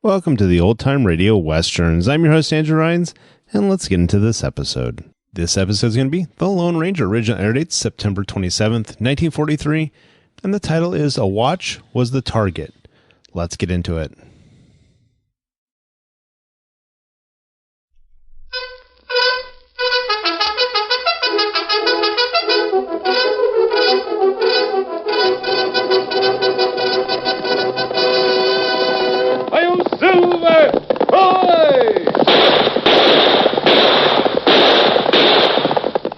Welcome to the Old Time Radio Westerns. I'm your host, Andrew Rhynes, and let's get into this episode. This episode is going to be The Lone Ranger. Original air date September 27th, 1943, and the title is A Watch Was the Target. Let's get into it.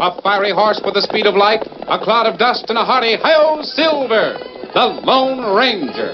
A fiery horse with the speed of light, a cloud of dust, and a hearty "Hi-Yo, Silver!" The Lone Ranger.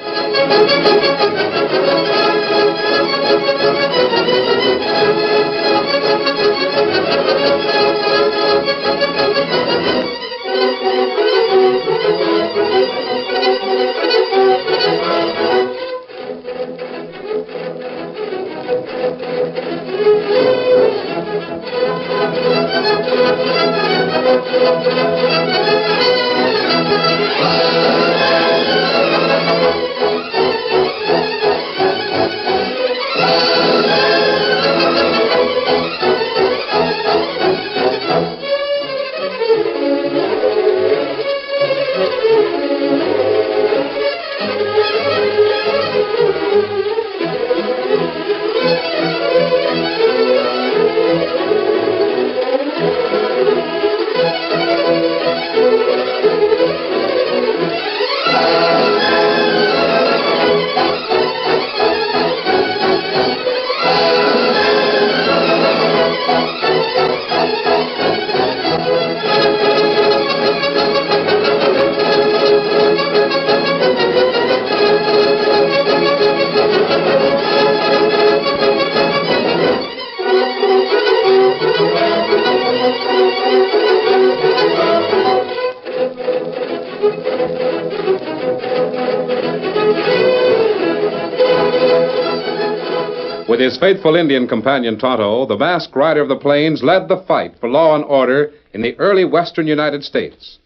With his faithful Indian companion Tonto, the masked rider of the plains led the fight for law and order in the early western United States.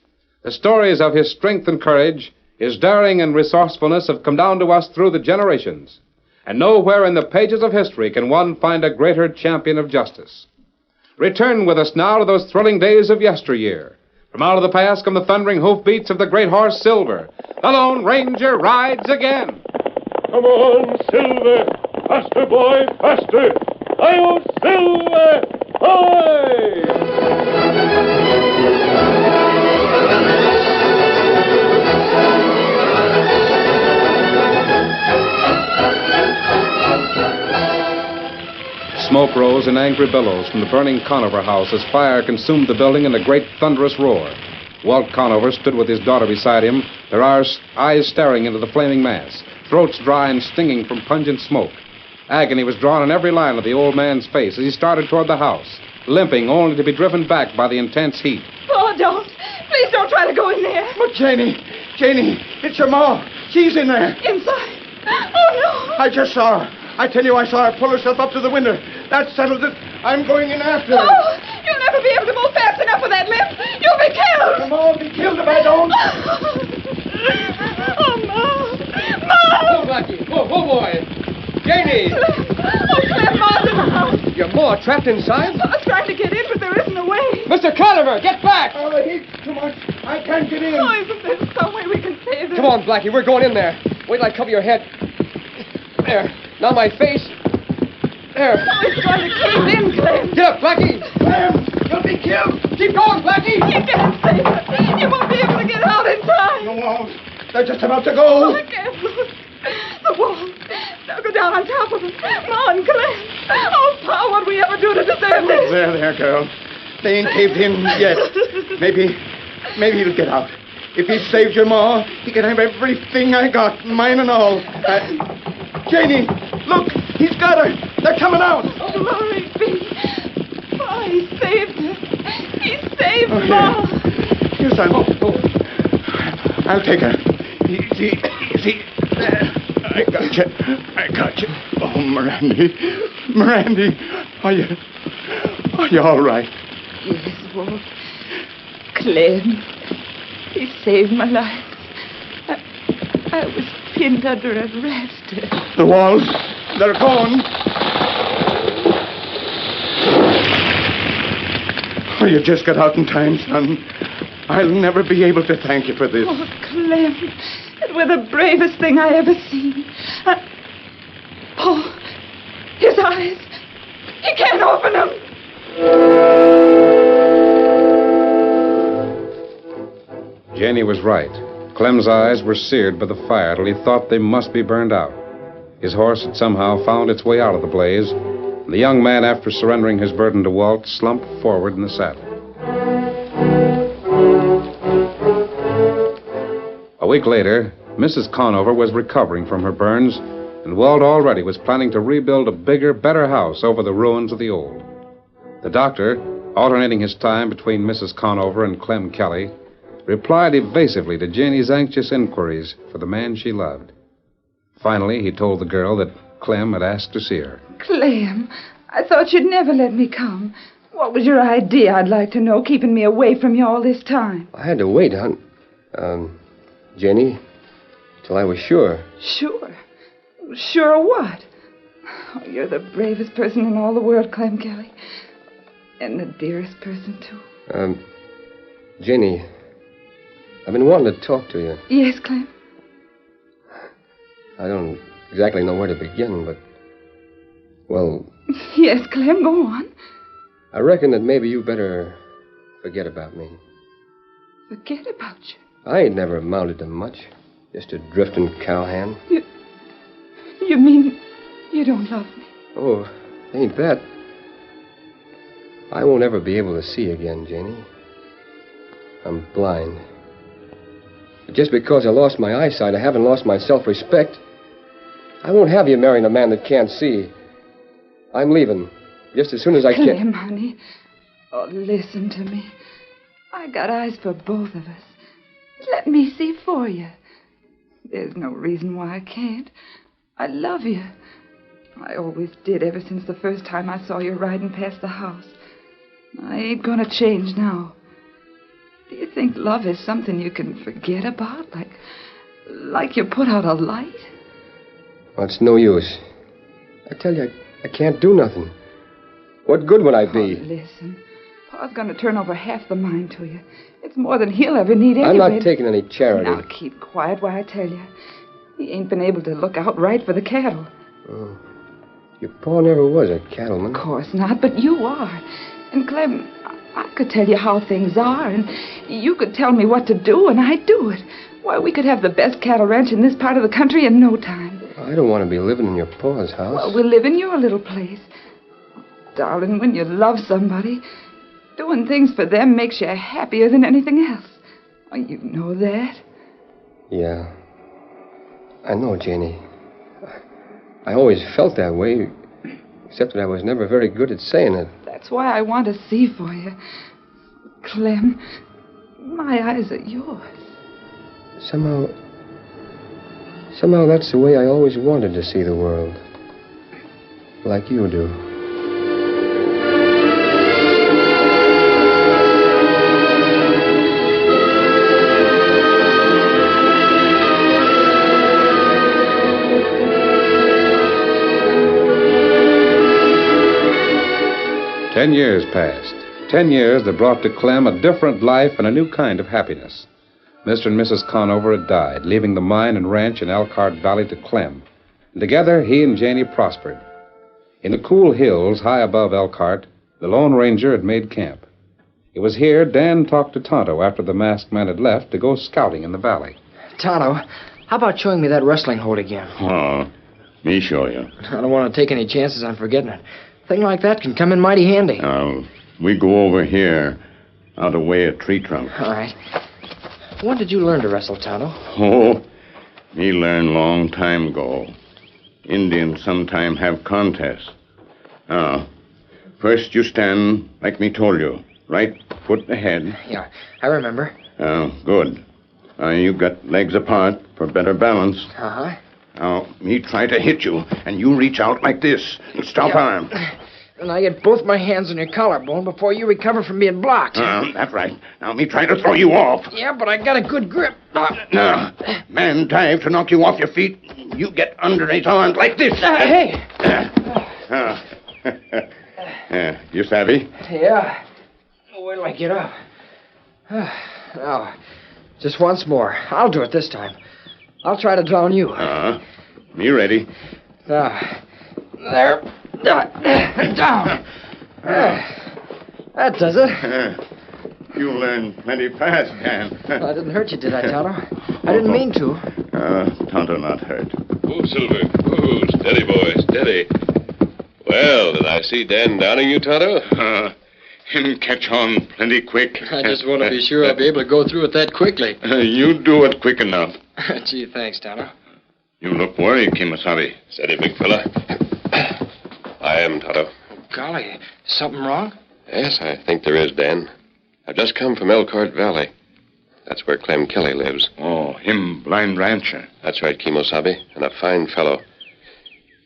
The stories of his strength and courage, his daring and resourcefulness have come down to us through the generations. And nowhere in the pages of history can one find a greater champion of justice. Return with us now to those thrilling days of yesteryear. From out of the past come the thundering hoofbeats of the great horse Silver. The Lone Ranger rides again. Come on, Silver! Faster, boy, faster! Hi-Yo, Silver! Hi! Smoke rose in angry billows from the burning Conover house as fire consumed the building in a great thunderous roar. Walt Conover stood with his daughter beside him, their eyes staring into the flaming mass, throats dry and stinging from pungent smoke. Agony was drawn on every line of the old man's face as he started toward the house, limping only to be driven back by the intense heat. Oh, don't. Please don't try to go in there. But Janie, it's your ma. She's in there. Inside. Oh, no. I just saw her. I tell you, I saw her pull herself up to the window. That settles it. I'm going in after her. Oh, you'll never be able to move fast enough with that limp. You'll be killed. Come on, be killed if I don't. Oh, Ma. Ma. Oh, Blackie. Oh, boy. Janie! Oh, Clem, Ma's in the house. Your ma trapped inside? I was trying to get in, but there isn't a way. Mr. Conover, get back! Oh, the heat's too much. I can't get in. Oh, isn't there some way we can save her? Come on, Blackie, we're going in there. Wait till I cover your head. There. Now my face. There. Oh, it's going to cave in, Clem. Get up, Blackie! Clem, you'll be killed. Keep going, Blackie! You can't save her. You won't be able to get out in time. No walls. They're just about to go. Oh, I can't look. The wall. Now go down on top of it. Ma and Clem. Oh, Pa, what'd we ever do to deserve this? There, girl. They ain't caved in yet. Maybe he'll get out. If he saves your ma, he can have everything I got, mine and all. Janie, look, he's got her. They're coming out. Oh, glory be. Pa, he saved her. He saved Oh, Ma. Here, son. I'll take her. Easy. There. I got you. Oh, Mirandy. Are you all right? Yes, Walt. Clem. He saved my life. I was pinned under arrest. The walls, They're gone. Oh, you just got out in time, son. I'll never be able to thank you for this. Oh, Clem, it were the bravest thing I ever seen. Oh, his eyes. He can't open them. Janie was right. Clem's eyes were seared by the fire till he thought they must be burned out. His horse had somehow found its way out of the blaze. The young man, after surrendering his burden to Walt, slumped forward in the saddle. A week later, Mrs. Conover was recovering from her burns, and Walt already was planning to rebuild a bigger, better house over the ruins of the old. The doctor, alternating his time between Mrs. Conover and Clem Kelly, replied evasively to Janie's anxious inquiries for the man she loved. Finally, he told the girl that Clem had asked to see her. Clem, I thought you'd never let me come. What was your idea, I'd like to know, keeping me away from you all this time? I had to wait, Jenny, till I was sure. Sure? Sure of what? Oh, you're the bravest person in all the world, Clem Kelly. And the dearest person, too. Jenny, I've been wanting to talk to you. Yes, Clem? I don't exactly know where to begin, but... Well... Yes, Clem, go on. I reckon that maybe you better forget about me. Forget about you? I ain't never amounted to much. Just a drifting cowhand. You mean you don't love me? Oh, ain't that. I won't ever be able to see again, Janie. I'm blind. But just because I lost my eyesight, I haven't lost my self-respect. I won't have you marrying a man that can't see. I'm leaving. Just as soon as I can. Clem, honey. Oh, listen to me. I got eyes for both of us. Let me see for you. There's no reason why I can't. I love you. I always did ever since the first time I saw you riding past the house. I ain't gonna change now. Do you think love is something you can forget about? Like you put out a light? Well, it's no use. I tell you, I can't do nothing. What good would I be? Oh, listen. Pa's gonna turn over half the mine to you. It's more than he'll ever need anyway. I'm not taking any charity. Now, keep quiet while I tell you. He ain't been able to look out right for the cattle. Oh. Your pa never was a cattleman. Of course not, but you are. And, Clem, I could tell you how things are, and you could tell me what to do, and I'd do it. Why, we could have the best cattle ranch in this part of the country in no time. I don't want to be living in your pa's house. Well, we'll live in your little place. Darling, when you love somebody, doing things for them makes you happier than anything else. Oh, you know that? Yeah. I know, Janie. I always felt that way, except that I was never very good at saying it. That's why I want to see for you. Clem, my eyes are yours. Somehow that's the way I always wanted to see the world. Like you do. "10 years passed. 10 years that brought to Clem a different life and a new kind of happiness. Mr. and Mrs. Conover had died, leaving the mine and ranch in Elkhart Valley to Clem. And together, he and Janie prospered. In the cool hills high above Elkhart, the Lone Ranger had made camp. It was here Dan talked to Tonto after the masked man had left to go scouting in the valley. Tonto, how about showing me that wrestling hold again? Oh, me show you. I don't want to take any chances on forgetting it. A thing like that can come in mighty handy. We go over here, out of way of tree trunks. All right. When did you learn to wrestle, Tonto? Oh, me learn long time ago. Indians sometime have contests. First you stand like me told you. Right foot ahead. Yeah, I remember. Good. You got legs apart for better balance. Uh-huh. Now, me try to hit you, and you reach out like this and stop arm. and I get both my hands on your collarbone before you recover from being blocked. That's right. Now, me try to throw you off. Yeah, but I got a good grip. No. Man dive to knock you off your feet. You get under his arms like this. Hey! You savvy? Yeah. Wait till I get up. Now, just once more. I'll do it this time. I'll try to drown you. Me ready. Now, there. Down. That does it. You learn plenty fast, Dan. I didn't hurt you, did I, Tonto? I didn't mean to. Tonto not hurt. Oh, Silver. Oh, steady, boy, steady. Well, did I see Dan downing you, Tonto? Him catch on plenty quick. I just want to be sure I'll be able to go through it that quickly. You do it quick enough. Gee, thanks, Tonto. You look worried, Kimasabi. Steady, big fella. I am, Tonto. Golly, something wrong? Yes, I think there is, Dan. I've just come from Elkhart Valley. That's where Clem Kelly lives. Oh, him blind rancher. That's right, Kimosabe, and a fine fellow.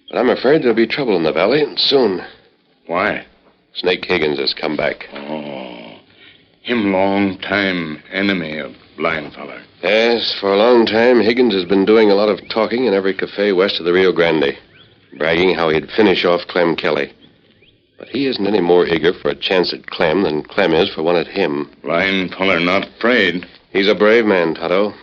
But I'm afraid there'll be trouble in the valley, and soon. Why? Snake Higgins has come back. Oh, him long time enemy of blind feller. Yes, for a long time, Higgins has been doing a lot of talking in every cafe west of the Rio Grande, bragging how he'd finish off Clem Kelly. But he isn't any more eager for a chance at Clem than Clem is for one at him. Blind feller not afraid. He's a brave man, Tonto.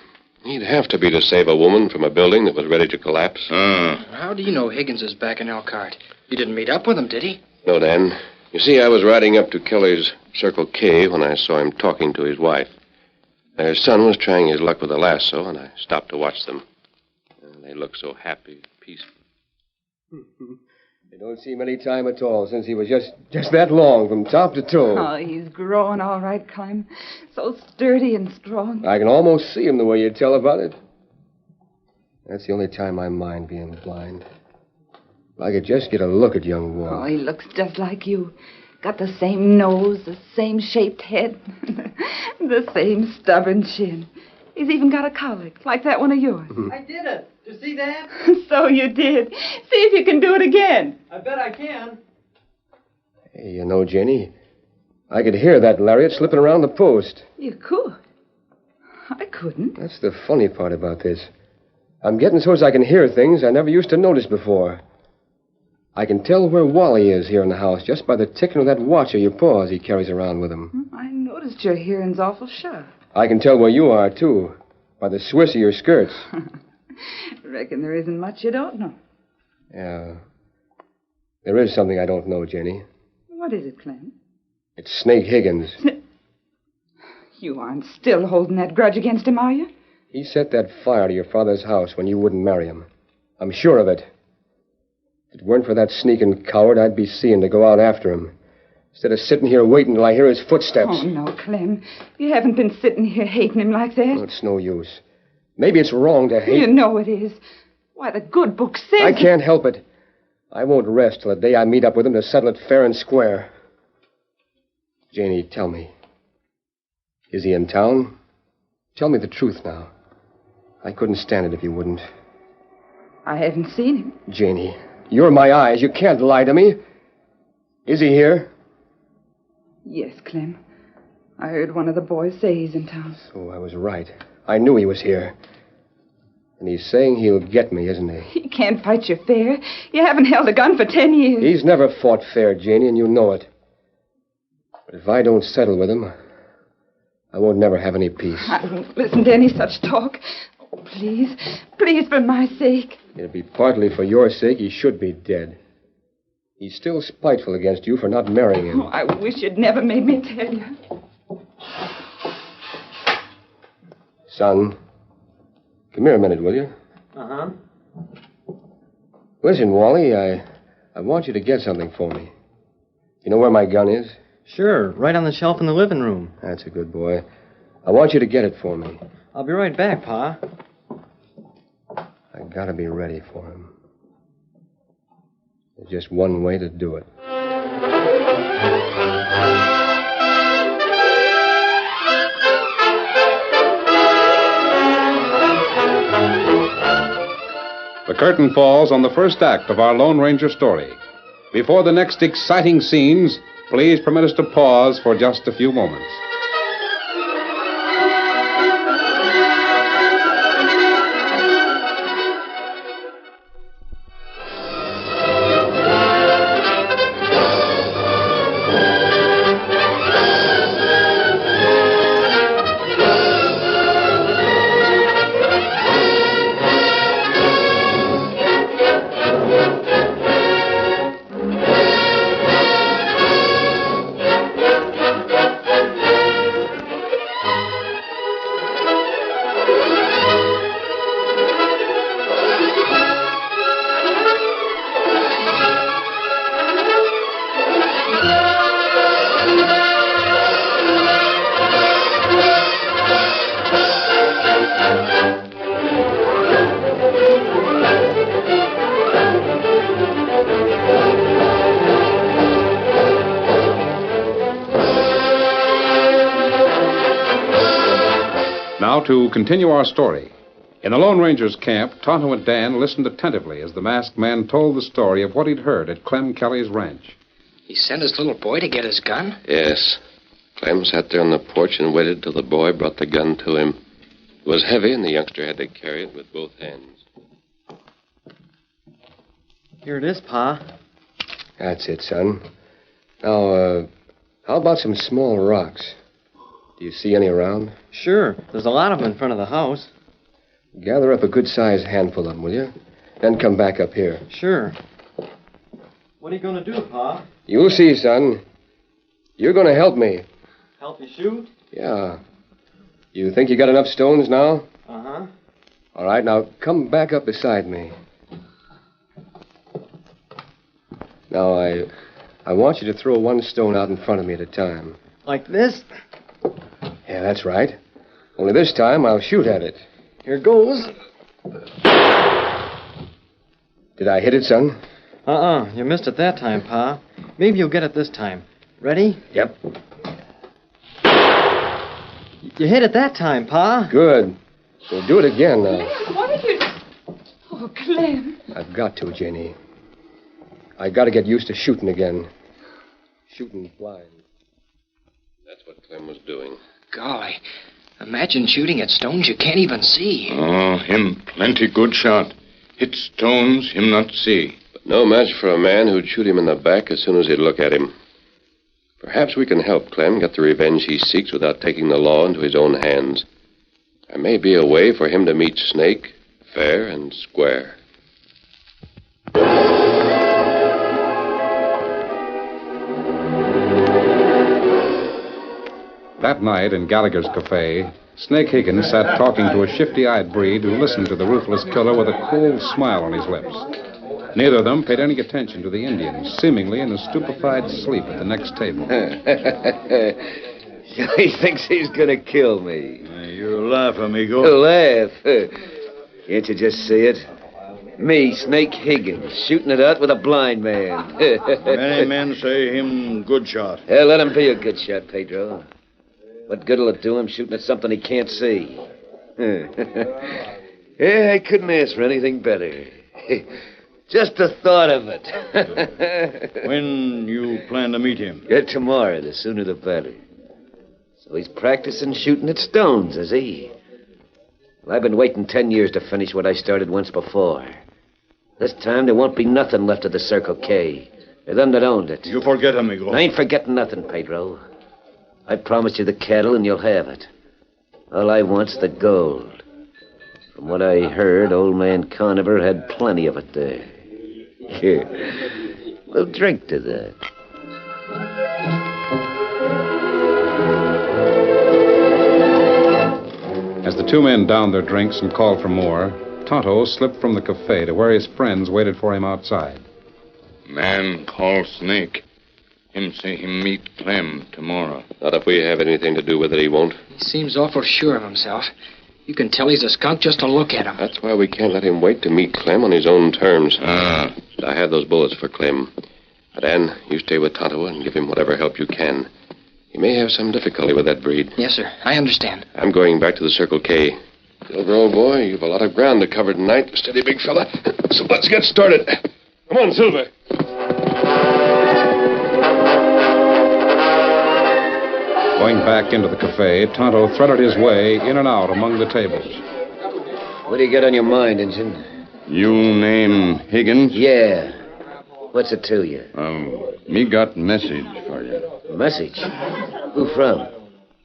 He'd have to be to save a woman from a building that was ready to collapse. How do you know Higgins is back in Elkhart? You didn't meet up with him, did he? No, Dan. You see, I was riding up to Kelly's Circle K when I saw him talking to his wife. Their son was trying his luck with a lasso, and I stopped to watch them. They looked so happy, peaceful. They don't seem any time at all since he was just that long from top to toe. Oh, he's growing all right, Clem. So sturdy and strong. I can almost see him the way you tell about it. That's the only time I mind being blind. If I could just get a look at young Walt. Oh, he looks just like you. Got the same nose, the same shaped head, the same stubborn chin. He's even got a colic, like that one of yours. I did it. Did you see that? So you did. See if you can do it again. I bet I can. Hey, you know, Jenny, I could hear that lariat slipping around the post. You could. I couldn't. That's the funny part about this. I'm getting so as I can hear things I never used to notice before. I can tell where Wally is here in the house just by the ticking of that watch of your paws he carries around with him. I noticed your hearing's awful sharp. I can tell where you are, too, by the swish of your skirts. Reckon there isn't much you don't know. Yeah. There is something I don't know, Jenny. What is it, Clem? It's Snake Higgins. You aren't still holding that grudge against him, are you? He set that fire to your father's house when you wouldn't marry him. I'm sure of it. If it weren't for that sneaking coward, I'd be seeing to go out after him. Instead of sitting here waiting till I hear his footsteps. Oh, no, Clem. You haven't been sitting here hating him like that. Oh, it's no use. Maybe it's wrong to hate... You know it is. Why, the good book says... I can't help it. I won't rest till the day I meet up with him to settle it fair and square. Janie, tell me. Is he in town? Tell me the truth now. I couldn't stand it if you wouldn't. I haven't seen him. Janie, you're my eyes. You can't lie to me. Is he here? Yes, Clem. I heard one of the boys say he's in town. So I was right. I knew he was here. And he's saying he'll get me, isn't he? He can't fight you fair. You haven't held a gun for 10 years. He's never fought fair, Janie, and you know it. But if I don't settle with him, I won't never have any peace. I won't listen to any such talk. Oh, please. Please, for my sake. It'd be partly for your sake he should be dead. He's still spiteful against you for not marrying him. Oh, I wish you'd never made me tell you. Son, come here a minute, will you? Uh-huh. Listen, Wally, I want you to get something for me. You know where my gun is? Sure, right on the shelf in the living room. That's a good boy. I want you to get it for me. I'll be right back, Pa. I gotta be ready for him. There's just one way to do it. The curtain falls on the first act of our Lone Ranger story. Before the next exciting scenes, please permit us to pause for just a few moments. Now to continue our story. In the Lone Ranger's camp, Tonto and Dan listened attentively as the masked man told the story of what he'd heard at Clem Kelly's ranch. He sent his little boy to get his gun? Yes. Clem sat there on the porch and waited till the boy brought the gun to him. It was heavy, and the youngster had to carry it with both hands. Here it is, Pa. That's it, son. Now, how about some small rocks? Do you see any around? Sure. There's a lot of them in front of the house. Gather up a good-sized handful of them, will you? Then come back up here. Sure. What are you going to do, Pa? You'll see, son. You're going to help me. Help you shoot? Yeah. You think you got enough stones now? Uh-huh. All right, now come back up beside me. Now, I want you to throw one stone out in front of me at a time. Like this? Yeah, that's right. Only this time I'll shoot at it. Here goes. Did I hit it, son? You missed it that time, Pa. Maybe you'll get it this time. Ready? Yep. You hit it that time, Pa. Good. We'll do it again now. Clem, what are you... Oh, Clem. I've got to, Janie. I got to get used to shooting again. Shooting blind. That's what Clem was doing. Golly, imagine shooting at stones you can't even see. Oh, him plenty good shot. Hit stones, him not see. But no match for a man who'd shoot him in the back as soon as he'd look at him. Perhaps we can help Clem get the revenge he seeks without taking the law into his own hands. There may be a way for him to meet Snake fair and square. That night in Gallagher's cafe, Snake Higgins sat talking to a shifty-eyed breed who listened to the ruthless killer with a cool smile on his lips. Neither of them paid any attention to the Indian, seemingly in a stupefied sleep at the next table. He thinks he's going to kill me. You laugh, amigo. Laugh? Can't you just see it? Me, Snake Higgins, shooting it out with a blind man. Many men say him good shot. Yeah, let him be a good shot, Pedro. What good'll it do him shooting at something he can't see? Yeah, I couldn't ask for anything better. Just the thought of it. When you plan to meet him? Yeah, tomorrow, the sooner the better. So he's practicing shooting at stones, is he? Well, I've been waiting 10 years to finish what I started once before. This time there won't be nothing left of the Circle K. They're them that owned it. You forget, amigo. I ain't forgetting nothing, Pedro. I promised you the cattle and you'll have it. All I want's the gold. From what I heard, old man Conover had plenty of it there. Here, we'll drink to that. As the two men downed their drinks and called for more, Tonto slipped from the cafe to where his friends waited for him outside. Man call Snake. Him say him meet Clem tomorrow. Not if we have anything to do with it, he won't. He seems awful sure of himself. You can tell he's a skunk just to look at him. That's why we can't let him wait to meet Clem on his own terms. Ah. I have those bullets for Clem. Dan, you stay with Tonto and give him whatever help you can. He may have some difficulty with that breed. Yes, sir. I understand. I'm going back to the Circle K. Silver, old boy, you've a lot of ground to cover tonight. Steady, big fella. So let's get started. Come on, Silver. Going back into the cafe, Tonto threaded his way in and out among the tables. What do you got on your mind, Injun? You name Higgins? Yeah. What's it to you? Me got message for you. Message? Who from?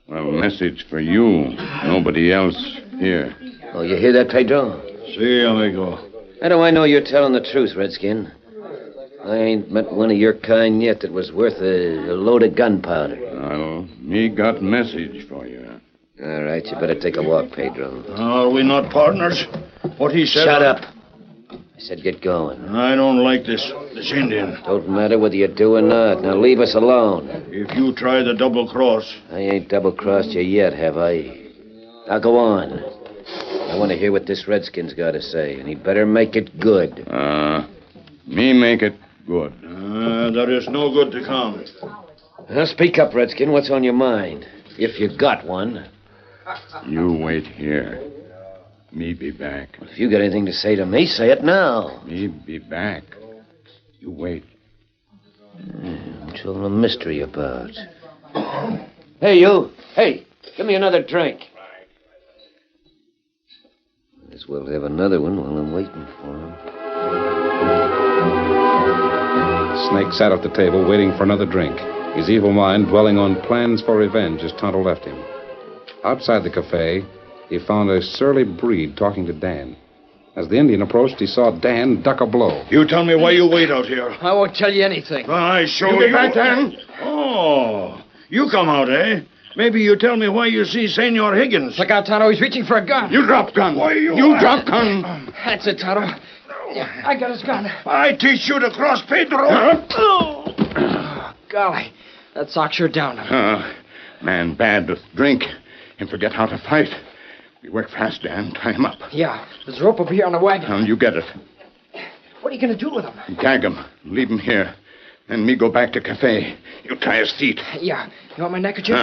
Well, message for you. Nobody else here. Oh, you hear that, Pedro? Si, amigo. How do I know you're telling the truth, Redskin? I ain't met one of your kind yet that was worth a load of gunpowder. Well, me got message for you. All right, you better take a walk, Pedro. Are we not partners? What he said... Shut up. I said get going. I don't like this Indian. Don't matter whether you do or not. Now leave us alone. If you try the double cross... I ain't double-crossed you yet, have I? Now go on. I want to hear what this Redskin's got to say, and he better make it good. Me make it good. There is no good to come. Now speak up, Redskin. What's on your mind? If you got one. You wait here. Me be back. If you got anything to say to me, say it now. Me be back. You wait. What's all the mystery about? Hey, you. Hey, give me another drink. Might as well have another one while I'm waiting for him. Snake sat at the table waiting for another drink, his evil mind dwelling on plans for revenge as Tonto left him. Outside the cafe, he found a surly breed talking to Dan. As the Indian approached, he saw Dan duck a blow. You tell me why you wait out here. I won't tell you anything. I show You get back, Dan. Oh, you come out, eh? Maybe you tell me why you see Senor Higgins. Look out, Tonto. He's reaching for a gun. You drop gun. Why you drop gun. That's it, Tonto. I got his gun. I teach you to cross Pedro. Oh, golly. That sock sure down him. Man bad with drink and forget how to fight. We work fast, Dan. Tie him up. Yeah, there's a rope over here on the wagon. And you get it. What are you going to do with him? Gag him. Leave him here. Then me go back to cafe. You tie his feet. Yeah. You want my neckerchief?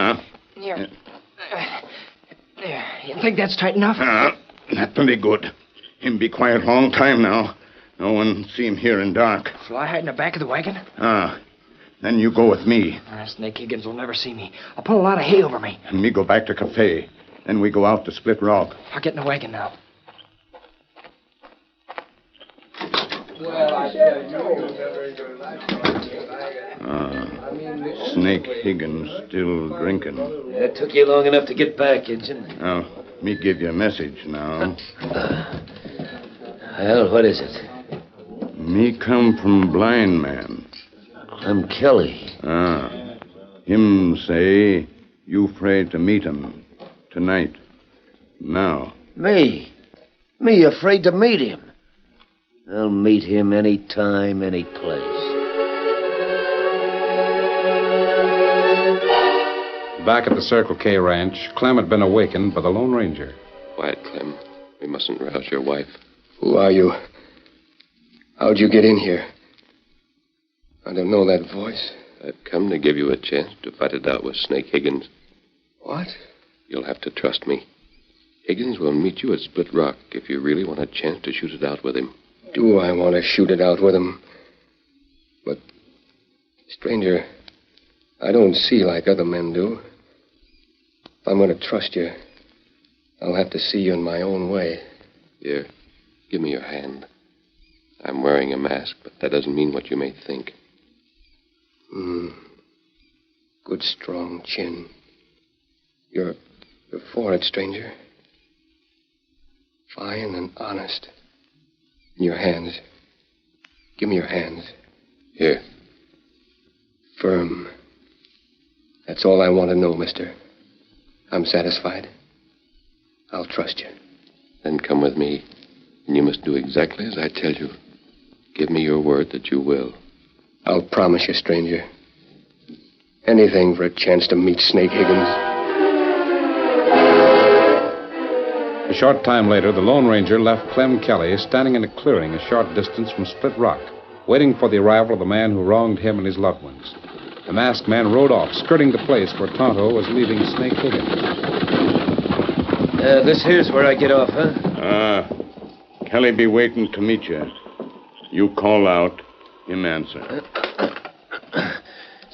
Here. There. You think that's tight enough? That plenty good. Him be quiet long time now. No one see him here in dark. Shall I hide in the back of the wagon? Then you go with me. Snake Higgins will never see me. I'll put a lot of hay over me. And me go back to cafe. Then we go out to Split Rock. I'll get in the wagon now. Snake Higgins still drinking. It took you long enough to get back, Injun. Now, me give you a message now. Well, what is it? Me come from Blind Man. I'm Kelly. Him say you afraid to meet him tonight. Now. Me? Me afraid to meet him? I'll meet him any time, any place. Back at the Circle K ranch, Clem had been awakened by the Lone Ranger. Quiet, Clem. We mustn't rouse your wife. Who are you? How'd you get in here? I don't know that voice. I've come to give you a chance to fight it out with Snake Higgins. What? You'll have to trust me. Higgins will meet you at Split Rock if you really want a chance to shoot it out with him. Do I want to shoot it out with him? But, stranger, I don't see like other men do. If I'm going to trust you, I'll have to see you in my own way. Here, give me your hand. I'm wearing a mask, but that doesn't mean what you may think. Good, strong chin. You're for it, stranger. Fine and honest. Your hands. Give me your hands. Here. Firm. That's all I want to know, mister. I'm satisfied. I'll trust you. Then come with me, and you must do exactly as I tell you. Give me your word that you will. I'll promise you, stranger. Anything for a chance to meet Snake Higgins. A short time later, the Lone Ranger left Clem Kelly standing in a clearing a short distance from Split Rock, waiting for the arrival of the man who wronged him and his loved ones. The masked man rode off, skirting the place where Tonto was leaving Snake Higgins. This here's where I get off, huh? Kelly be waiting to meet you. You call out, him answer.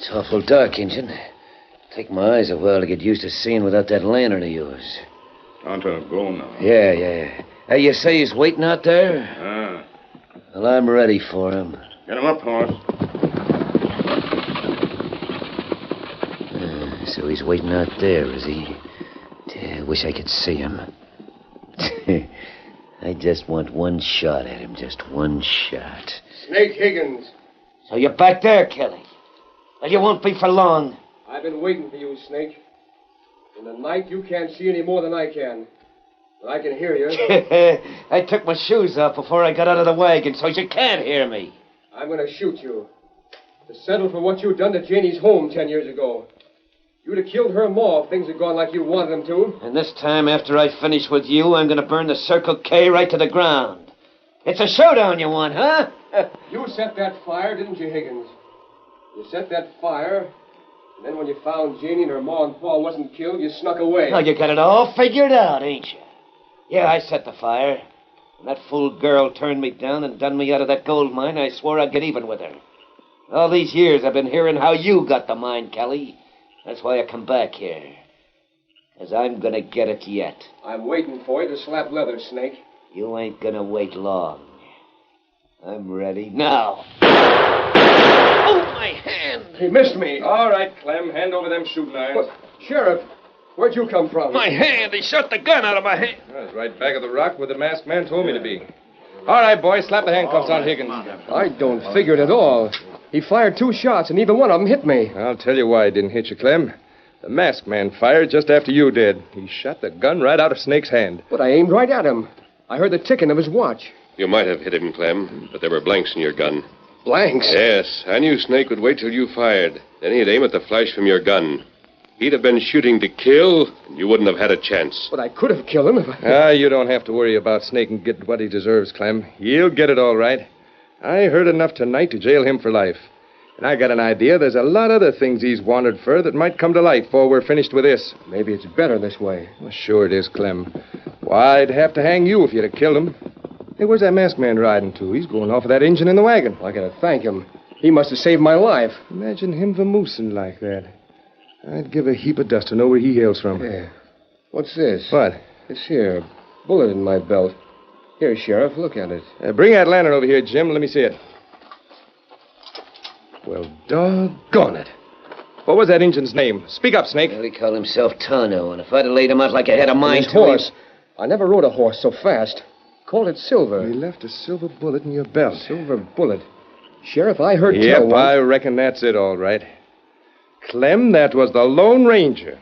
It's awful dark, Injun. Take my eyes a while to get used to seeing without that lantern of yours. Tonto, go now. Yeah. Hey, you say he's waiting out there? Well, I'm ready for him. Get him up, horse. So he's waiting out there, is he? Wish I could see him. I just want one shot at him, just one shot. Snake Higgins. So you're back there, Kelly. Well, you won't be for long. I've been waiting for you, Snake. In the night, you can't see any more than I can. But I can hear you. I took my shoes off before I got out of the wagon, so you can't hear me. I'm going to shoot you. To settle for what you done to Janie's home 10 years ago. You'd have killed her ma if things had gone like you wanted them to. And this time, after I finish with you, I'm going to burn the Circle K right to the ground. It's a showdown you want, huh? You set that fire, didn't you, Higgins? You set that fire, and then when you found Janie and her ma and pa wasn't killed, you snuck away. Now you got it all figured out, ain't you? Yeah, I set the fire. When that fool girl turned me down and done me out of that gold mine, I swore I'd get even with her. All these years I've been hearing how you got the mine, Kelly. That's why I come back here. 'Cause I'm gonna get it yet. I'm waiting for you to slap leather, Snake. You ain't gonna wait long. I'm ready now. Oh, my hand! He missed me. All right, Clem, hand over them shooting irons. What? Sheriff, where'd you come from? My hand! He shot the gun out of my hand. I was right back of the rock where the masked man told me to be. All right, boys, slap the handcuffs on Higgins. I don't figure it at all. He fired 2 shots, and neither one of them hit me. I'll tell you why he didn't hit you, Clem. The masked man fired just after you did. He shot the gun right out of Snake's hand. But I aimed right at him. I heard the ticking of his watch. You might have hit him, Clem, but there were blanks in your gun. Blanks? Yes. I knew Snake would wait till you fired. Then he'd aim at the flash from your gun. He'd have been shooting to kill, and you wouldn't have had a chance. But I could have killed him if I... You don't have to worry about Snake and get what he deserves, Clem. He'll get it all right. I heard enough tonight to jail him for life. And I got an idea there's a lot of other things he's wanted for that might come to light before we're finished with this. Maybe it's better this way. Well, sure it is, Clem. Why, I'd have to hang you if you'd have killed him. Hey, where's that masked man riding to? He's going off with that engine in the wagon. I gotta thank him. He must have saved my life. Imagine him vamoosing like that. I'd give a heap of dust to know where he hails from. Yeah. What's this? What? This here. Bullet in my belt. Here, Sheriff, look at it. Bring that lantern over here, Jim. Let me see it. Well, doggone it. What was that engine's name? Speak up, Snake. Well, he called himself Tonto, and if I'd have laid him out like I had a mind His horse. I never rode a horse so fast. Called it Silver. He left a silver bullet in your belt. Silver bullet. Sheriff, I heard Yep, tell I reckon that's it, all right. Clem, that was the Lone Ranger.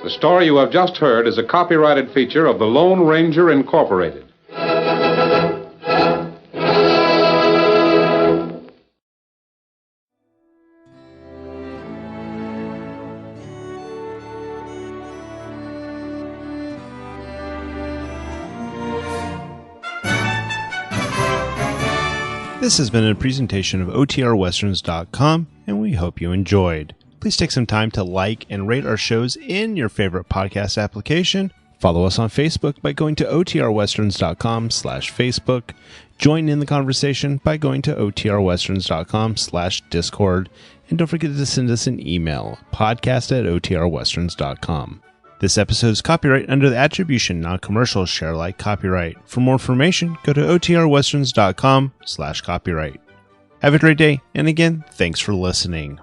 The story you have just heard is a copyrighted feature of the Lone Ranger Incorporated. This has been a presentation of OTRWesterns.com, and we hope you enjoyed. Please take some time to like and rate our shows in your favorite podcast application. Follow us on Facebook by going to OTRWesterns.com/Facebook. Join in the conversation by going to OTRWesterns.com/Discord. And don't forget to send us an email, podcast@OTRWesterns.com. This episode is copyright under the Attribution Non-Commercial Share Alike copyright. For more information, go to OTRWesterns.com/copyright. Have a great day, and again, thanks for listening.